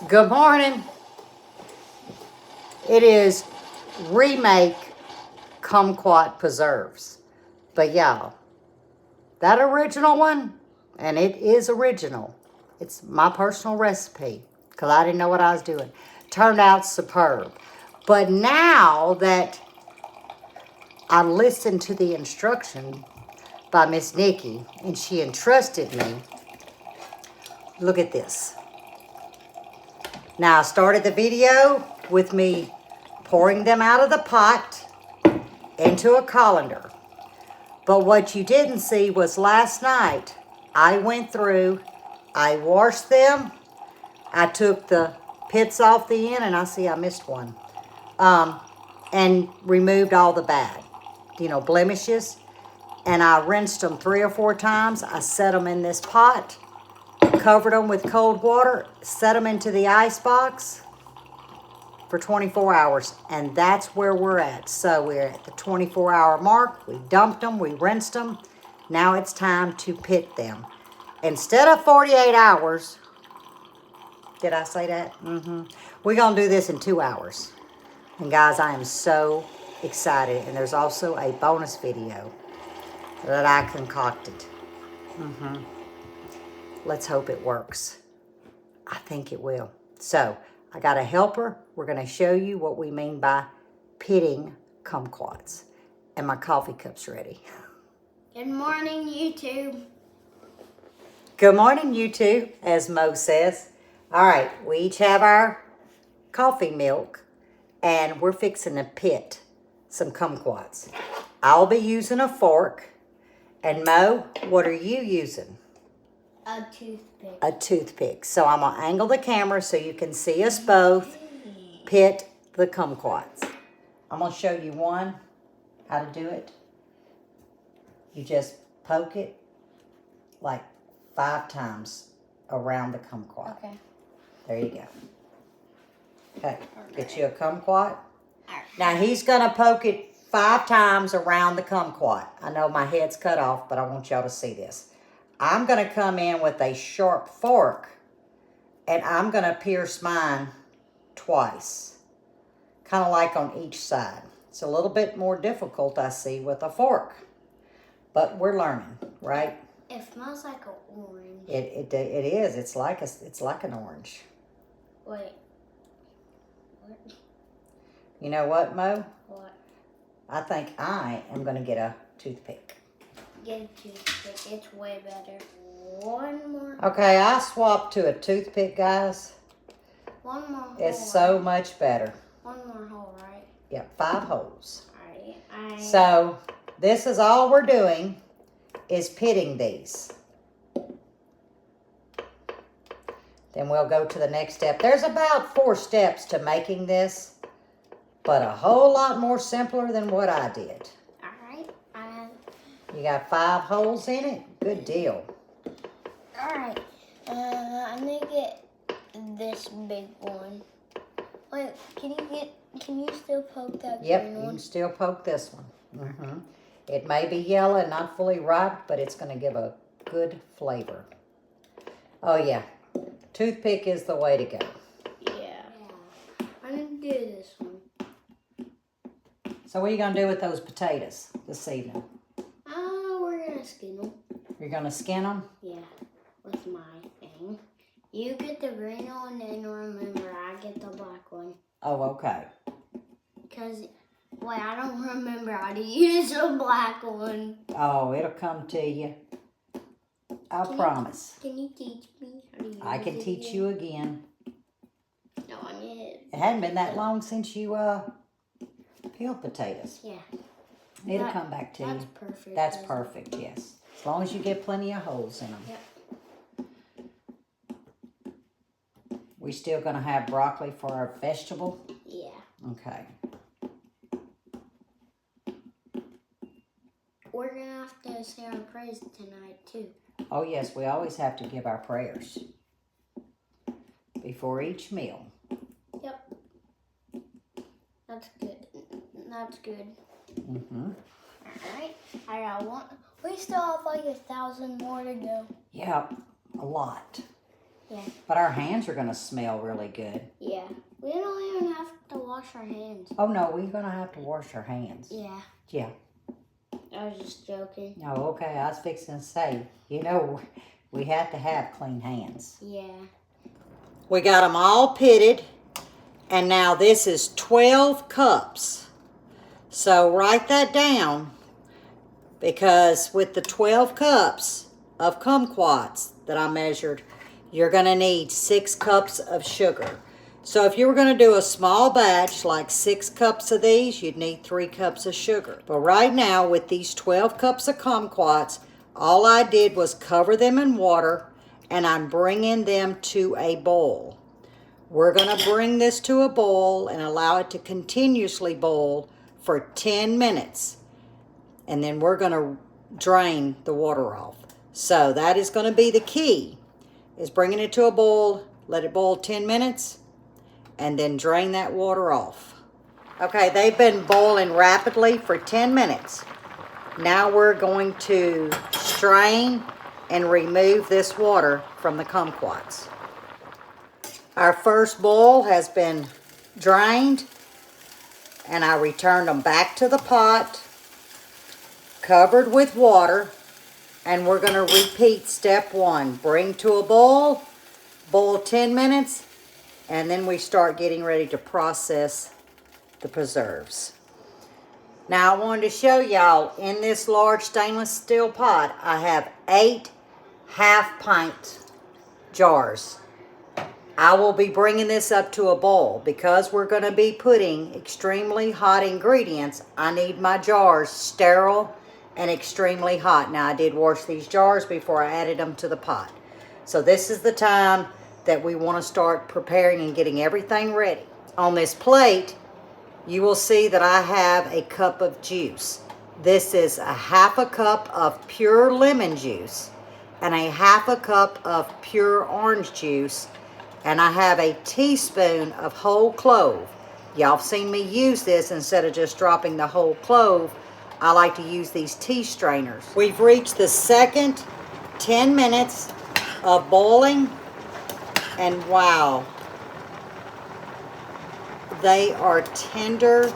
Good morning. It is remake Kumquat preserves. But y'all, that original one, and it is original, it's my personal recipe because I didn't know what I was doing, turned out superb. But now that I listened to the instruction by Miss Nikki and she entrusted me, look at this. Now I started the video with me pouring them out of the pot into a colander. But what you didn't see was last night, I went through, I washed them, I took the pits off the end, and I see I missed one, and removed all the bad, blemishes, and I rinsed them 3 or 4 times. I set them in this pot, covered them with cold water, set them into the ice box for 24 hours, and that's where we're at. So we're at the 24-hour mark. We dumped them, we rinsed them. Now it's time to pit them. Instead of 48 hours, did I say that? We're gonna do this in 2 hours. And guys, I am so excited. And there's also a bonus video that I concocted. Let's hope it works. I think it will. So I got a helper. We're going to show you what we mean by pitting kumquats. And my coffee cup's ready. Good morning, YouTube. Good morning, YouTube, as Mo says. All right, we each have our coffee milk, and we're fixing to pit some kumquats. I'll be using a fork. And Mo, what are you using? A toothpick. A toothpick. So I'm going to angle the camera so you can see us both pit the kumquats. I'm going to show you how to do it. You just poke it like 5 times around the kumquat. Okay. There you go. Okay, get you a kumquat. Now he's going to poke it 5 times around the kumquat. I know my head's cut off, but I want y'all to see this. I'm going to come in with a sharp fork, and I'm going to pierce mine twice, kind of like on each side. It's a little bit more difficult, I see, with a fork, but we're learning, right? It smells like an orange. It is. It's like an orange. Wait. What? You know what, Mo? What? I think I am going to get a toothpick. Get a toothpick. It's way better. One more. Okay, I swapped to a toothpick, guys. One more hole. It's so much better. One more hole, right? Yep, 5 holes. Alright. So this is all we're doing is pitting these. Then we'll go to the next step. There's about 4 steps to making this, but a whole lot more simpler than what I did. Alright. You got 5 holes in it? Good deal. Alright. I'm gonna get this big one. Wait, can you still poke that Yep, green you one? can still poke this one. It may be yellow and not fully ripe, but it's going to give a good flavor. Oh yeah, toothpick is the way to go. Yeah. I'm gonna do this one. So what are you going to do with those potatoes this evening? We're gonna skin them. You're going to skin them? Yeah, with my thing. You get the green one, and remember, I get the black one. Oh, okay. Because, wait, I don't remember how to use the black one. Oh, it'll come to you. I promise. Can you teach me how to use it? I can teach you again. No, I mean it. It hadn't been that long since you peeled potatoes. Yeah. It'll come back to you. That's perfect. That's perfect, yes. As long as you get plenty of holes in them. Yep. We still going to have broccoli for our vegetable? Yeah. Okay. We're going to have to say our prayers tonight, too. Oh, yes, we always have to give our prayers before each meal. Yep. That's good. That's good. Alright. I got one. We still have like 1,000 more to go. Yep, a lot. Yeah. But our hands are going to smell really good. Yeah. We don't even have to wash our hands. Oh, no, we're going to have to wash our hands. Yeah. Yeah. I was just joking. Oh, okay. I was fixing to say, you know, we have to have clean hands. Yeah. We got them all pitted. And now this is 12 cups. So write that down, because with the 12 cups of kumquats that I measured, you're going to need 6 cups of sugar. So if you were going to do a small batch, like 6 cups of these, you'd need 3 cups of sugar. But right now, with these 12 cups of kumquats, all I did was cover them in water, and I'm bringing them to a boil. We're going to bring this to a boil and allow it to continuously boil for 10 minutes. And then we're going to drain the water off. So that is going to be the key, is bringing it to a boil, let it boil 10 minutes, and then drain that water off. Okay, they've been boiling rapidly for 10 minutes. Now we're going to strain and remove this water from the kumquats. Our first boil has been drained, and I returned them back to the pot, covered with water, and we're going to repeat step 1. Bring to a boil, boil 10 minutes, and then we start getting ready to process the preserves. Now I wanted to show y'all, in this large stainless steel pot, I have 8 half-pint jars. I will be bringing this up to a boil. Because we're going to be putting extremely hot ingredients, I need my jars sterile and extremely hot. Now, I did wash these jars before I added them to the pot. So this is the time that we want to start preparing and getting everything ready. On this plate, you will see that I have a cup of juice. This is a half a cup of pure lemon juice and a half a cup of pure orange juice. And I have a teaspoon of whole clove. Y'all have seen me use this instead of just dropping the whole clove. I like to use these tea strainers. We've reached the second 10 minutes of boiling, and wow, they are tender,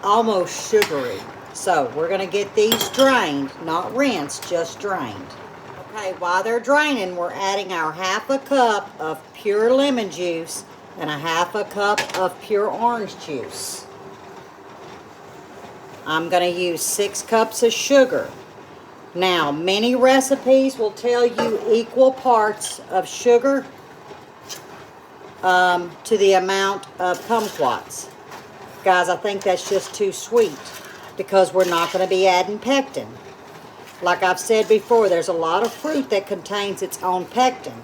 almost sugary. So we're going to get these drained, not rinsed, just drained. Okay, while they're draining, we're adding our half a cup of pure lemon juice and a half a cup of pure orange juice. I'm going to use 6 cups of sugar. Now, many recipes will tell you equal parts of sugar to the amount of kumquats. Guys, I think that's just too sweet, because we're not going to be adding pectin. Like I've said before, there's a lot of fruit that contains its own pectin.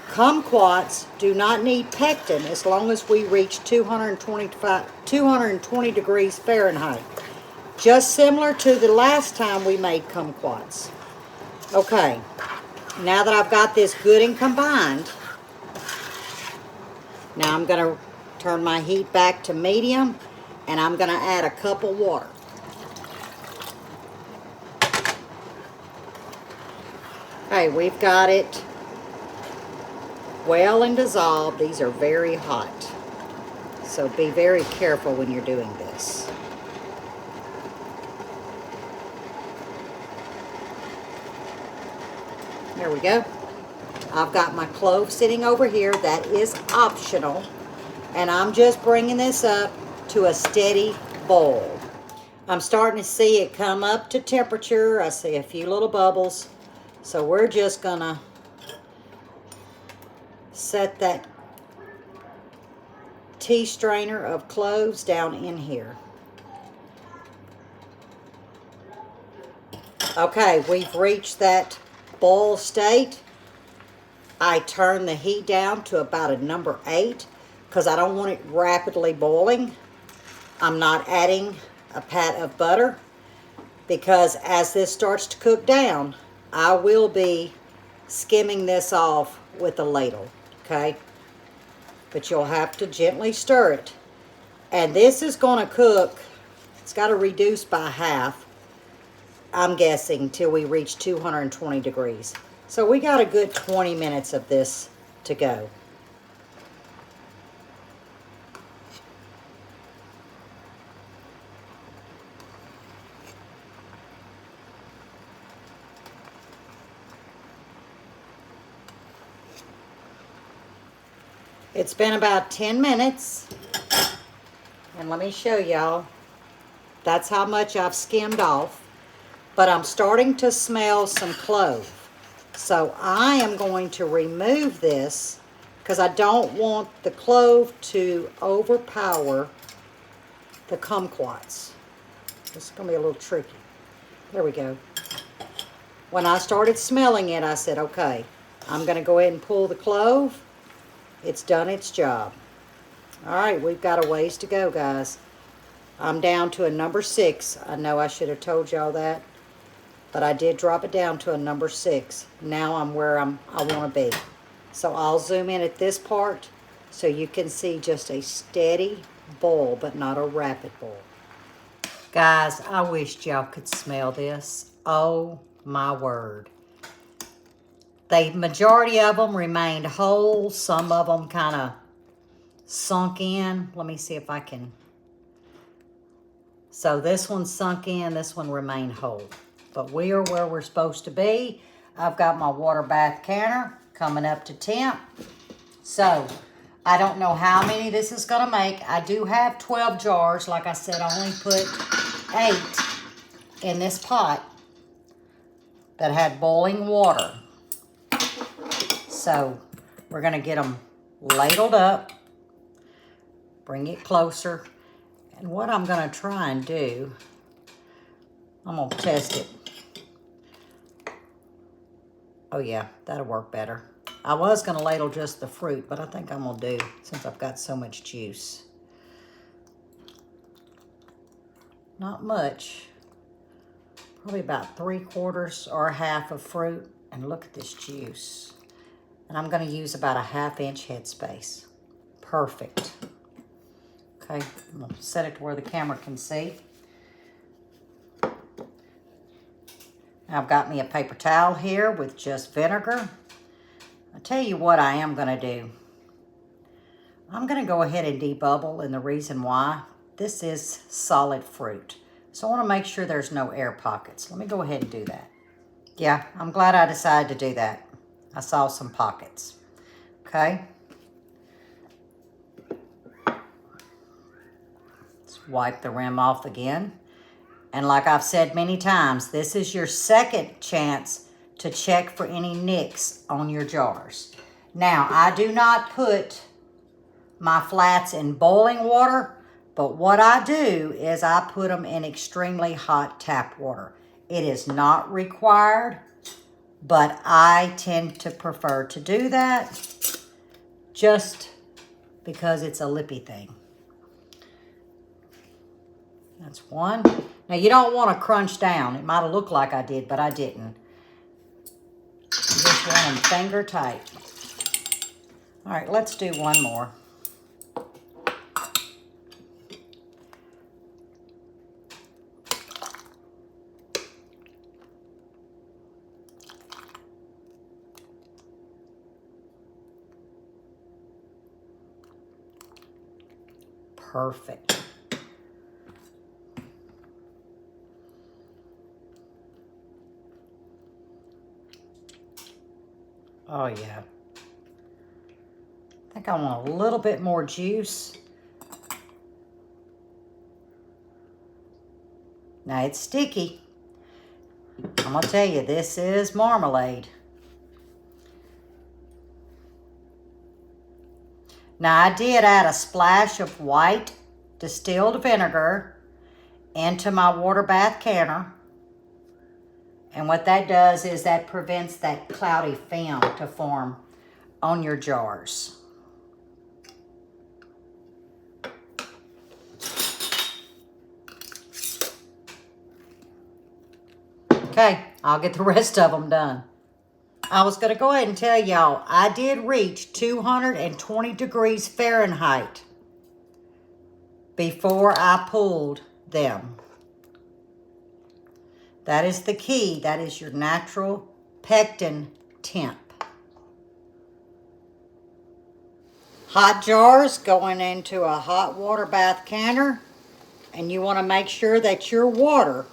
Kumquats do not need pectin as long as we reach 220 degrees Fahrenheit. Just similar to the last time we made kumquats. Okay, now that I've got this good and combined, now I'm going to turn my heat back to medium, and I'm going to add a cup of water. Okay, we've got it well and dissolved. These are very hot, so be very careful when you're doing this. There we go. I've got my clove sitting over here. That is optional, and I'm just bringing this up to a steady boil. I'm starting to see it come up to temperature. I see a few little bubbles. So we're just gonna set that tea strainer of cloves down in here. Okay, we've reached that boil state. I turn the heat down to about a number 8 because I don't want it rapidly boiling. I'm not adding a pat of butter, because as this starts to cook down, I will be skimming this off with a ladle, okay? But you'll have to gently stir it. And this is going to cook, it's got to reduce by half, I'm guessing, till we reach 220 degrees. So we got a good 20 minutes of this to go. It's been about 10 minutes. And let me show y'all. That's how much I've skimmed off. But I'm starting to smell some clove. So I am going to remove this because I don't want the clove to overpower the kumquats. This is going to be a little tricky. There we go. When I started smelling it, I said, okay, I'm going to go ahead and pull the clove. It's done its job. All right, we've got a ways to go, guys. I'm down to a number 6. I know I should have told y'all that, but I did drop it down to a number 6. Now I'm where I want to be. So I'll zoom in at this part so you can see just a steady boil, but not a rapid boil. Guys, I wished y'all could smell this. Oh my word. The majority of them remained whole. Some of them kind of sunk in. Let me see if I can. So this one sunk in, this one remained whole. But we are where we're supposed to be. I've got my water bath canner coming up to temp. So I don't know how many this is going to make. I do have 12 jars. Like I said, I only put 8 in this pot that had boiling water. So we're going to get them ladled up, bring it closer. And what I'm going to try and do, I'm going to test it. Oh yeah, that'll work better. I was going to ladle just the fruit, but I think I'm going to do, since I've got so much juice. Not much. Probably about 3/4 or a half of fruit. And look at this juice. And I'm going to use about a 1/2 inch headspace. Perfect. Okay, I'm going to set it to where the camera can see. I've got me a paper towel here with just vinegar. I'll tell you what I am going to do. I'm going to go ahead and debubble, and the reason why, this is solid fruit. So I want to make sure there's no air pockets. Let me go ahead and do that. Yeah, I'm glad I decided to do that. I saw some pockets. Okay. Let's wipe the rim off again. And like I've said many times, this is your second chance to check for any nicks on your jars. Now, I do not put my flats in boiling water, but what I do is I put them in extremely hot tap water. It is not required, but I tend to prefer to do that just because it's a lippy thing. That's one. Now, you don't want to crunch down. It might have looked like I did, but I didn't. You just want them finger tight. All right, let's do one more. Perfect. Oh, yeah. I think I want a little bit more juice. Now, it's sticky. I'm going to tell you, this is marmalade. Now, I did add a splash of white distilled vinegar into my water bath canner. And what that does is that prevents that cloudy film to form on your jars. Okay, I'll get the rest of them done. I was going to go ahead and tell y'all, I did reach 220 degrees Fahrenheit before I pulled them. That is the key. That is your natural pectin temp. Hot jars going into a hot water bath canner, and you want to make sure that your water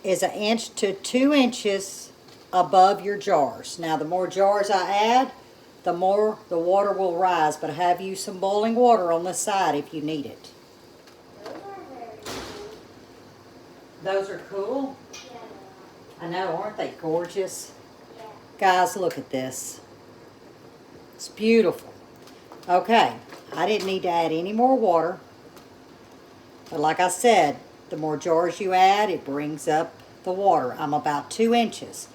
is 1 inch to 2 inches above your jars. Now the more jars I add, the more the water will rise, but I have you some boiling water on the side if you need it. Those are cool? Yeah. I know, aren't they gorgeous? Yeah. Guys, look at this. It's beautiful. Okay, I didn't need to add any more water. But like I said, the more jars you add, it brings up the water. I'm about 2 inches.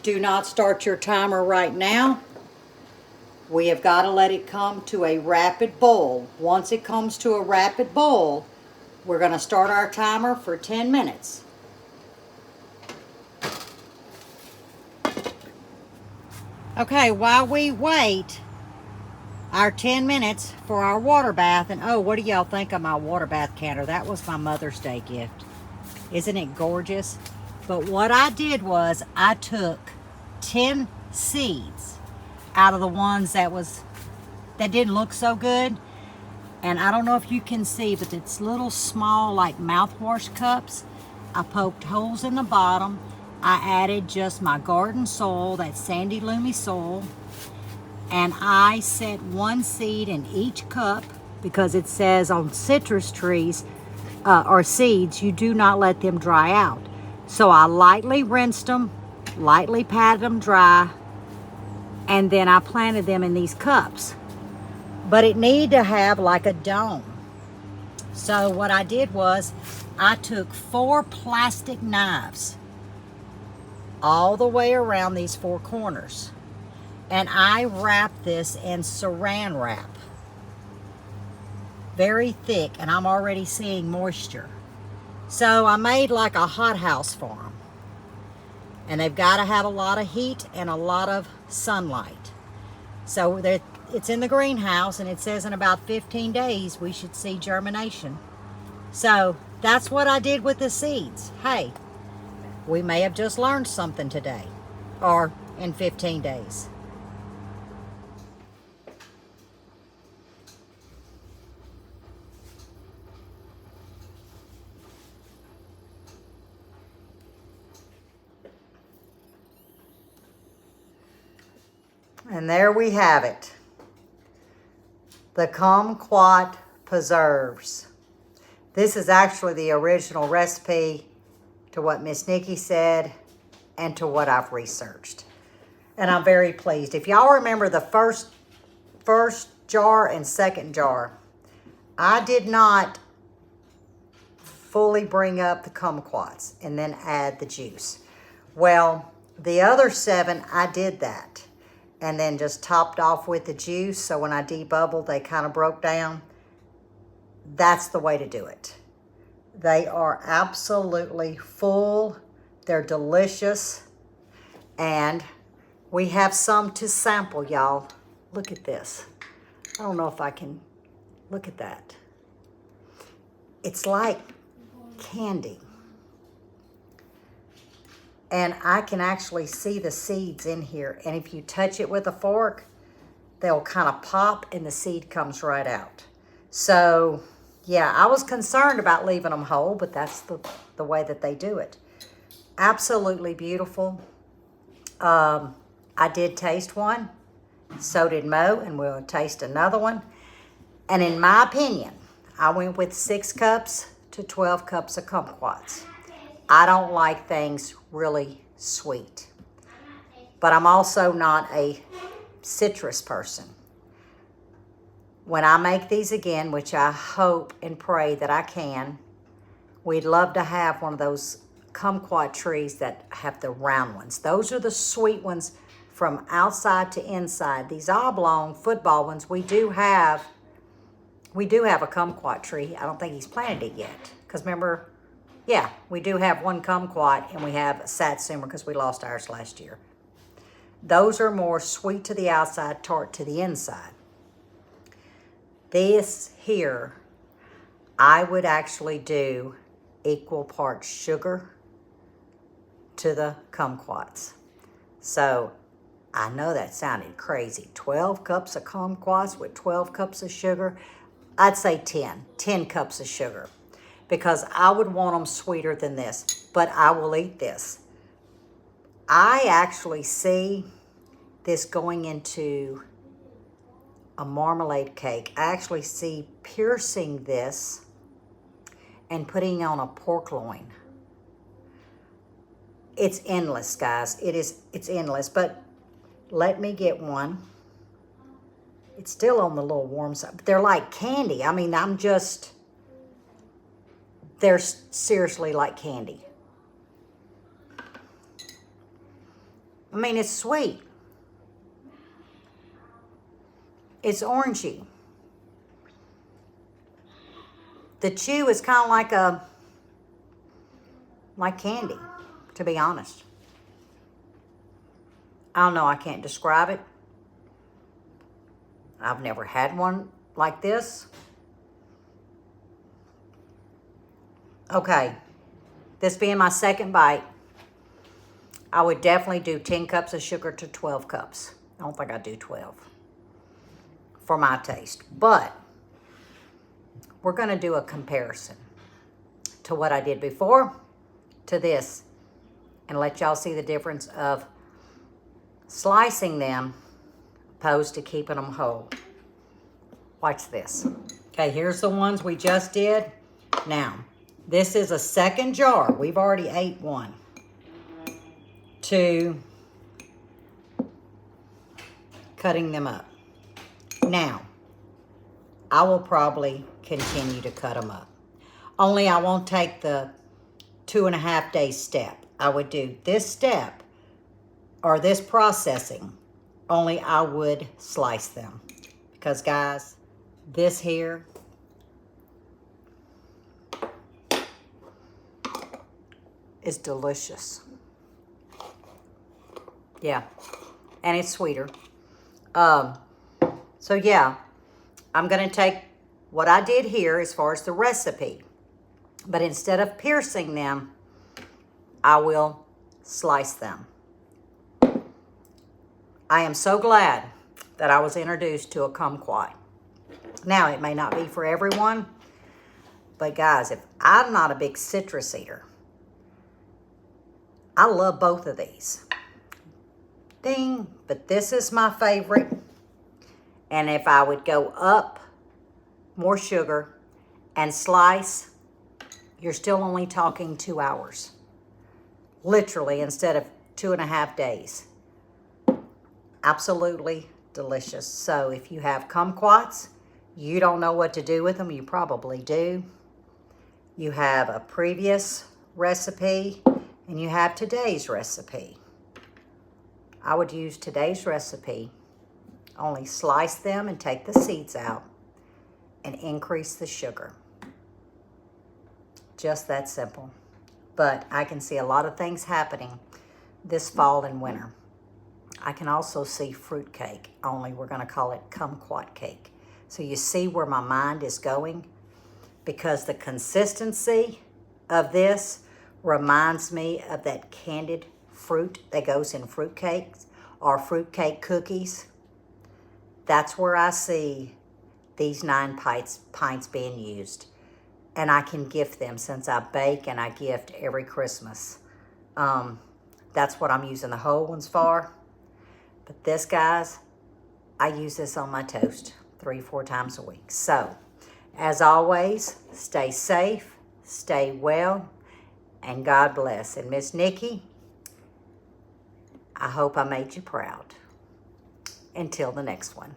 Do not start your timer right now. We have got to let it come to a rapid boil. Once it comes to a rapid boil, we're going to start our timer for 10 minutes. Okay, while we wait our 10 minutes for our water bath, and oh, what do y'all think of my water bath canner? That was my Mother's Day gift. Isn't it gorgeous? But what I did was I took 10 seeds out of the ones that didn't look so good. And I don't know if you can see, but it's little small like mouthwash cups. I poked holes in the bottom. I added just my garden soil, that sandy loomy soil. And I set 1 seed in each cup because it says on citrus trees or seeds, you do not let them dry out. So I lightly rinsed them, lightly patted them dry, and then I planted them in these cups. But it needed to have like a dome. So what I did was I took 4 plastic knives all the way around these 4 corners. And I wrapped this in saran wrap. Very thick, and I'm already seeing moisture. So I made like a hothouse for them. And they've got to have a lot of heat and a lot of sunlight. So it's in the greenhouse, and it says in about 15 days we should see germination. So that's what I did with the seeds. Hey, we may have just learned something today, or in 15 days. And there we have it. The Kumquat preserves. This is actually the original recipe to what Miss Nikki said and to what I've researched. And I'm very pleased. If y'all remember the first jar and second jar, I did not fully bring up the kumquats and then add the juice. Well, the other 7, I did that. And then just topped off with the juice. So when I debubbled, they kind of broke down. That's the way to do it. They are absolutely full. They're delicious. And we have some to sample, y'all. Look at this. I don't know if I can look at that. It's like candy. And I can actually see the seeds in here. And if you touch it with a fork, they'll kind of pop and the seed comes right out. So, yeah, I was concerned about leaving them whole, but that's the way that they do it. Absolutely beautiful. I did taste one. So did Mo, and we'll taste another one. And in my opinion, I went with 6 cups to 12 cups of kumquats. I don't like things really sweet. But I'm also not a citrus person. When I make these again, which I hope and pray that I can, we'd love to have one of those kumquat trees that have the round ones. Those are the sweet ones from outside to inside. These oblong football ones, we do have a kumquat tree. I don't think he's planted it yet. Because remember, yeah, we do have one kumquat, and we have a satsuma because we lost ours last year. Those are more sweet to the outside, tart to the inside. This here, I would actually do equal parts sugar to the kumquats. So I know that sounded crazy. 12 cups of kumquats with 12 cups of sugar. I'd say 10 cups of sugar, because I would want them sweeter than this, but I will eat this. I actually see this going into a marmalade cake. I actually see piercing this and putting on a pork loin. It's endless, guys. It's endless, but let me get one. It's still on the little warm side, but they're like candy. I mean, they're seriously like candy. I mean, it's sweet. It's orangey. The chew is kind of like candy, to be honest. I don't know, I can't describe it. I've never had one like this. Okay, this being my second bite, I would definitely do 10 cups of sugar to 12 cups. I don't think I'd do 12 for my taste, but we're gonna do a comparison to what I did before to this and let y'all see the difference of slicing them opposed to keeping them whole. Watch this. Okay, here's the ones we just did. Now, this is a second jar. We've already ate one. 2, cutting them up. Now, I will probably continue to cut them up. Only I won't take the 2.5 day step. I would do this step or this processing, only I would slice them. Because guys, this here is delicious. Yeah, and it's sweeter. So yeah, I'm gonna take what I did here as far as the recipe, but instead of piercing them, I will slice them. I am so glad that I was introduced to a kumquat. Now, it may not be for everyone, but guys, if I'm not a big citrus eater, I love both of these. Ding, but this is my favorite. And if I would go up more sugar and slice, you're still only talking 2 hours. Literally, instead of 2.5 days. Absolutely delicious. So if you have kumquats, you don't know what to do with them, you probably do. You have a previous recipe and you have today's recipe. I would use today's recipe. Only slice them and take the seeds out and increase the sugar. Just that simple. But I can see a lot of things happening this fall and winter. I can also see fruit cake, only we're gonna call it kumquat cake. So you see where my mind is going? Because the consistency of this reminds me of that candied fruit that goes in fruit cakes or fruit cake cookies. That's where I see these 9 pints being used. And I can gift them since I bake and I gift every Christmas. That's what I'm using the whole ones for. But this, guys, I use this on my toast 3-4 times a week. So, as always, stay safe, stay well, and God bless. And Miss Nikki, I hope I made you proud. Until the next one.